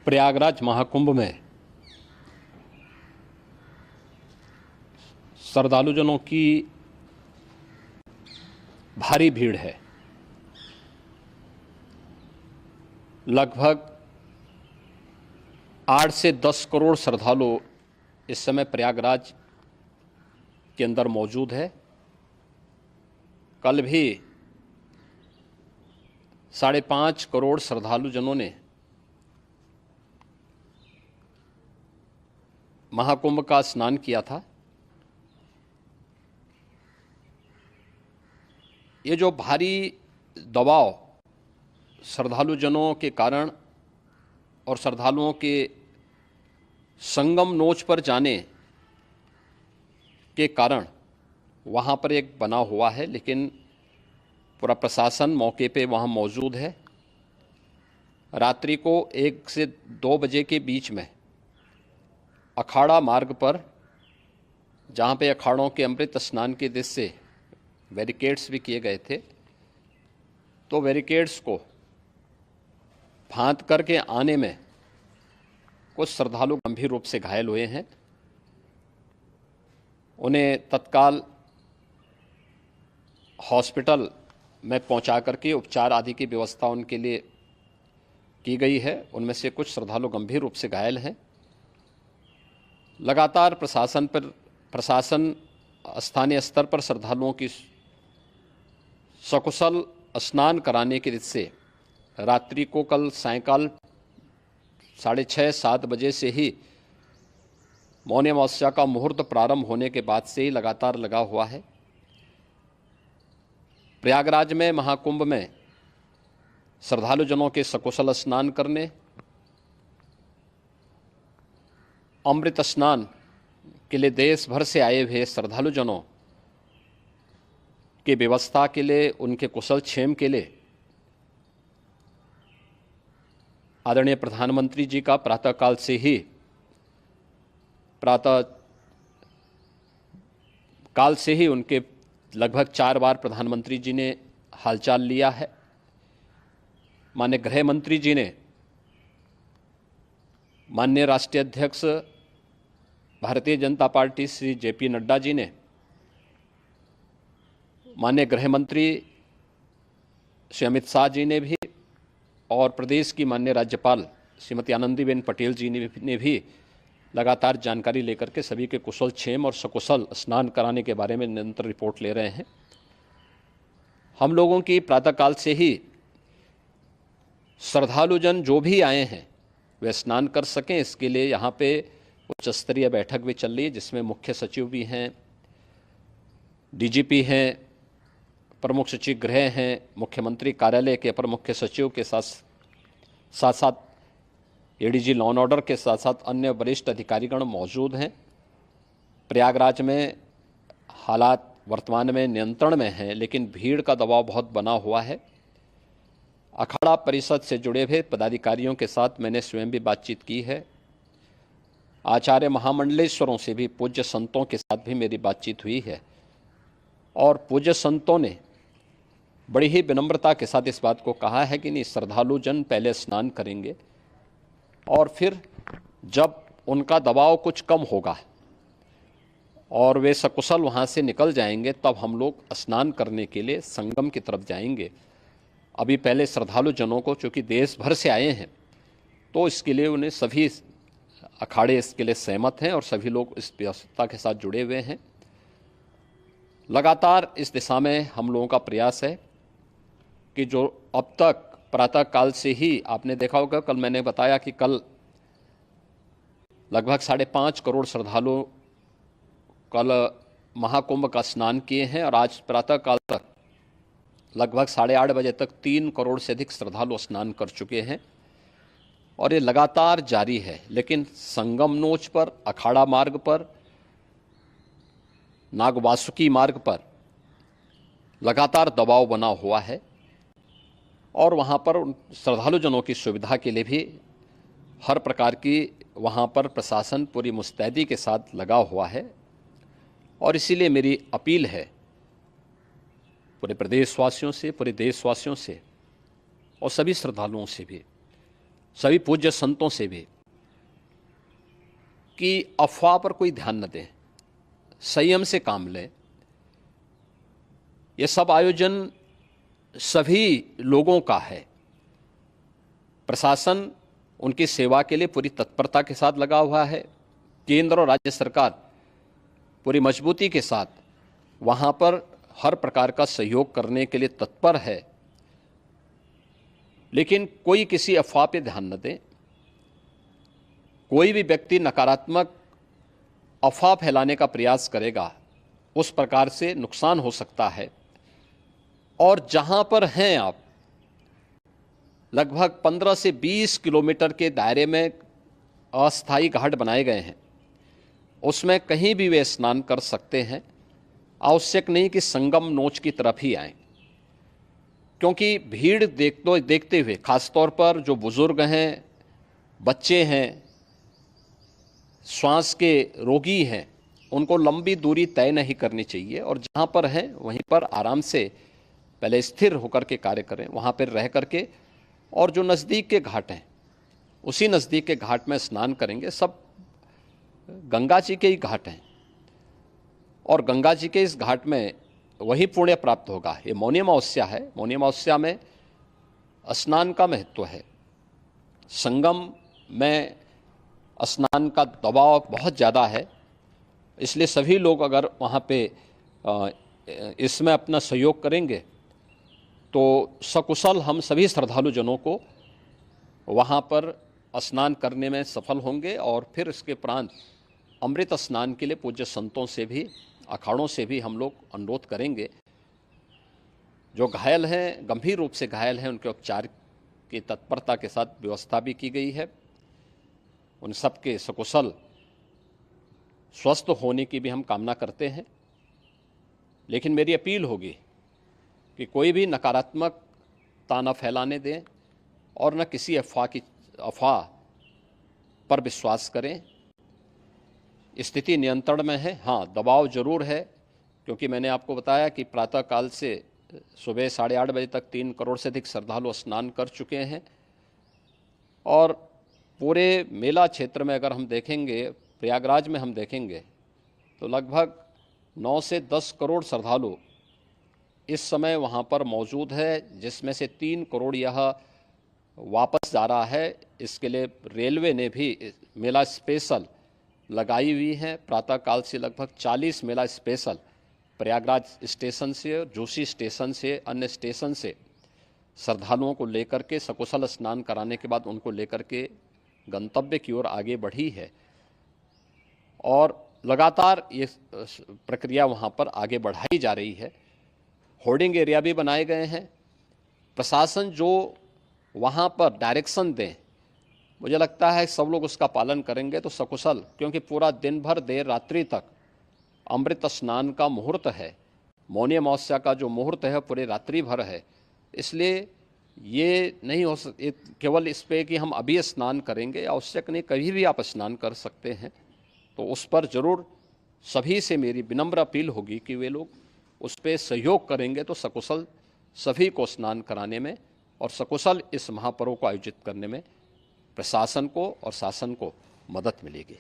प्रयागराज महाकुंभ में श्रद्धालुजनों की भारी भीड़ है। लगभग 8 से 10 करोड़ श्रद्धालु इस समय प्रयागराज के अंदर मौजूद है। कल भी 5.5 करोड़ श्रद्धालुजनों ने महाकुंभ का स्नान किया था। ये जो भारी दबाव श्रद्धालुजनों के कारण और श्रद्धालुओं के संगम नोच पर जाने के कारण वहाँ पर एक बना हुआ है, लेकिन पूरा प्रशासन मौके पे वहाँ मौजूद है। रात्रि को 1 से 2 बजे के बीच में अखाड़ा मार्ग पर, जहाँ पे अखाड़ों के अमृत स्नान के दृश्य से बैरिकेड्स भी किए गए थे, तो बैरिकेड्स को फांद करके आने में कुछ श्रद्धालु गंभीर रूप से घायल हुए हैं। उन्हें तत्काल हॉस्पिटल में पहुंचा करके उपचार आदि की व्यवस्था उनके लिए की गई है। उनमें से कुछ श्रद्धालु गंभीर रूप से घायल हैं। लगातार प्रशासन स्थानीय स्तर पर श्रद्धालुओं की सकुशल स्नान कराने के दृष्टि से रात्रि को कल सायंकाल 6:30-7 बजे से ही मौनी अमावस्या का मुहूर्त प्रारंभ होने के बाद से ही लगातार लगा हुआ है। प्रयागराज में महाकुंभ में श्रद्धालुजनों के सकुशल स्नान करने, अमृत स्नान के लिए देश भर से आए हुए श्रद्धालुजनों की व्यवस्था के लिए, उनके कुशल क्षेम के लिए आदरणीय प्रधानमंत्री जी का प्रातःकाल से ही उनके लगभग 4 बार प्रधानमंत्री जी ने हालचाल लिया है। माननीय गृह मंत्री जी ने, माननीय राष्ट्रीय अध्यक्ष भारतीय जनता पार्टी श्री JP नड्डा जी ने, माननीय गृह मंत्री श्री अमित शाह जी ने भी, और प्रदेश की माननीय राज्यपाल श्रीमती आनंदीबेन पटेल जी ने भी लगातार जानकारी लेकर के सभी के कुशल क्षेम और सकुशल स्नान कराने के बारे में निरंतर रिपोर्ट ले रहे हैं। हम लोगों की प्रातःकाल से ही श्रद्धालुजन जो भी आए हैं वे स्नान कर सकें, इसके लिए यहाँ पे उच्च स्तरीय बैठक भी चल रही है, जिसमें मुख्य सचिव भी हैं, DGP हैं, प्रमुख सचिव गृह हैं, मुख्यमंत्री कार्यालय के अपर मुख्य सचिव के साथ ADG लॉ एंड ऑर्डर के साथ साथ अन्य वरिष्ठ अधिकारीगण मौजूद हैं। प्रयागराज में हालात वर्तमान में नियंत्रण में हैं, लेकिन भीड़ का दबाव बहुत बना हुआ है। अखाड़ा परिषद से जुड़े हुए पदाधिकारियों के साथ मैंने स्वयं भी बातचीत की है। आचार्य महामंडलेश्वरों से भी, पूज्य संतों के साथ भी मेरी बातचीत हुई है, और पूज्य संतों ने बड़ी ही विनम्रता के साथ इस बात को कहा है कि नहीं, श्रद्धालु जन पहले स्नान करेंगे और फिर जब उनका दबाव कुछ कम होगा और वे सकुशल वहाँ से निकल जाएंगे, तब हम लोग स्नान करने के लिए संगम की तरफ जाएंगे। अभी पहले श्रद्धालु जनों को, चूँकि देश भर से आए हैं, तो इसके लिए उन्हें सभी अखाड़े इसके लिए सहमत हैं और सभी लोग इस व्यवस्था के साथ जुड़े हुए हैं। लगातार इस दिशा में हम लोगों का प्रयास है कि जो अब तक प्रातःकाल से ही आपने देखा होगा, कल मैंने बताया कि कल लगभग 5.5 करोड़ श्रद्धालु कल महाकुंभ का स्नान किए हैं, और आज प्रातःकाल तक लगभग 8:30 बजे तक 3 करोड़ से अधिक श्रद्धालु स्नान कर चुके हैं, और ये लगातार जारी है। लेकिन संगम नोच पर, अखाड़ा मार्ग पर, नागवासुकी मार्ग पर लगातार दबाव बना हुआ है, और वहाँ पर श्रद्धालुजनों की सुविधा के लिए भी हर प्रकार की वहाँ पर प्रशासन पूरी मुस्तैदी के साथ लगा हुआ है। और इसीलिए मेरी अपील है पूरे प्रदेशवासियों से, पूरे देशवासियों से और सभी श्रद्धालुओं से भी, सभी पूज्य संतों से भी कि अफवाह पर कोई ध्यान न दें, संयम से काम लें। ये सब आयोजन सभी लोगों का है। प्रशासन उनकी सेवा के लिए पूरी तत्परता के साथ लगा हुआ है। केंद्र और राज्य सरकार पूरी मजबूती के साथ वहाँ पर हर प्रकार का सहयोग करने के लिए तत्पर है। लेकिन कोई किसी अफवाह पे ध्यान न दें। कोई भी व्यक्ति नकारात्मक अफवाह फैलाने का प्रयास करेगा, उस प्रकार से नुकसान हो सकता है। और जहाँ पर हैं आप, लगभग 15 से 20 किलोमीटर के दायरे में अस्थायी घाट बनाए गए हैं। उसमें कहीं भी वे स्नान कर सकते हैं। आवश्यक नहीं कि संगम नोच की तरफ ही आएं, क्योंकि भीड़ देखते हुए, खासतौर पर जो बुजुर्ग हैं, बच्चे हैं, श्वास के रोगी हैं, उनको लंबी दूरी तय नहीं करनी चाहिए। और जहाँ पर हैं वहीं पर आराम से पहले स्थिर होकर के कार्य करें, वहाँ पर रह करके। और जो नज़दीक के घाट हैं, उसी नज़दीक के घाट में स्नान करेंगे। सब गंगा जी के ही घाट हैं और गंगा जी के इस घाट में वही पुण्य प्राप्त होगा। ये मौनी अमावस्या है। मौनी अमावस्या में स्नान का महत्व है। संगम में स्नान का दबाव बहुत ज़्यादा है, इसलिए सभी लोग अगर वहाँ पे इसमें अपना सहयोग करेंगे तो सकुशल हम सभी श्रद्धालु जनों को वहाँ पर स्नान करने में सफल होंगे। और फिर इसके उपरांत अमृत स्नान के लिए पूज्य संतों से भी, अखाड़ों से भी हम लोग अनुरोध करेंगे। जो घायल हैं, गंभीर रूप से घायल हैं, उनके उपचार की तत्परता के साथ व्यवस्था भी की गई है। उन सब के सकुशल स्वस्थ होने की भी हम कामना करते हैं। लेकिन मेरी अपील होगी कि कोई भी नकारात्मकता न फैलाने दें और न किसी अफवाह पर विश्वास करें। स्थिति नियंत्रण में है। हाँ, दबाव जरूर है, क्योंकि मैंने आपको बताया कि प्रातःकाल से सुबह 8:30 बजे तक 3 करोड़ से अधिक श्रद्धालु स्नान कर चुके हैं। और पूरे मेला क्षेत्र में अगर हम देखेंगे, प्रयागराज में हम देखेंगे, तो लगभग 9 से 10 करोड़ श्रद्धालु इस समय वहाँ पर मौजूद है, जिसमें से 3 करोड़ यह वापस जा रहा है। इसके लिए रेलवे ने भी मेला स्पेशल लगाई हुई है। प्रातःकाल से लगभग 40 मेला स्पेशल प्रयागराज स्टेशन से, जोशी स्टेशन से, अन्य स्टेशन से श्रद्धालुओं को लेकर के सकुशल स्नान कराने के बाद उनको लेकर के गंतव्य की ओर आगे बढ़ी है। और लगातार ये प्रक्रिया वहाँ पर आगे बढ़ाई जा रही है। होर्डिंग एरिया भी बनाए गए हैं। प्रशासन जो वहाँ पर डायरेक्शन दें, मुझे लगता है सब लोग उसका पालन करेंगे तो सकुशल, क्योंकि पूरा दिन भर देर रात्रि तक अमृत स्नान का मुहूर्त है। मौनी अमावस्या का जो मुहूर्त है पूरे रात्रि भर है। इसलिए ये नहीं हो केवल इस पे कि हम अभी स्नान करेंगे, आवश्यक नहीं, कभी भी आप स्नान कर सकते हैं। तो उस पर ज़रूर सभी से मेरी विनम्र अपील होगी कि वे लोग उस पर सहयोग करेंगे तो सकुशल सभी को स्नान कराने में और सकुशल इस महापर्व को आयोजित करने में प्रशासन को और शासन को मदद मिलेगी।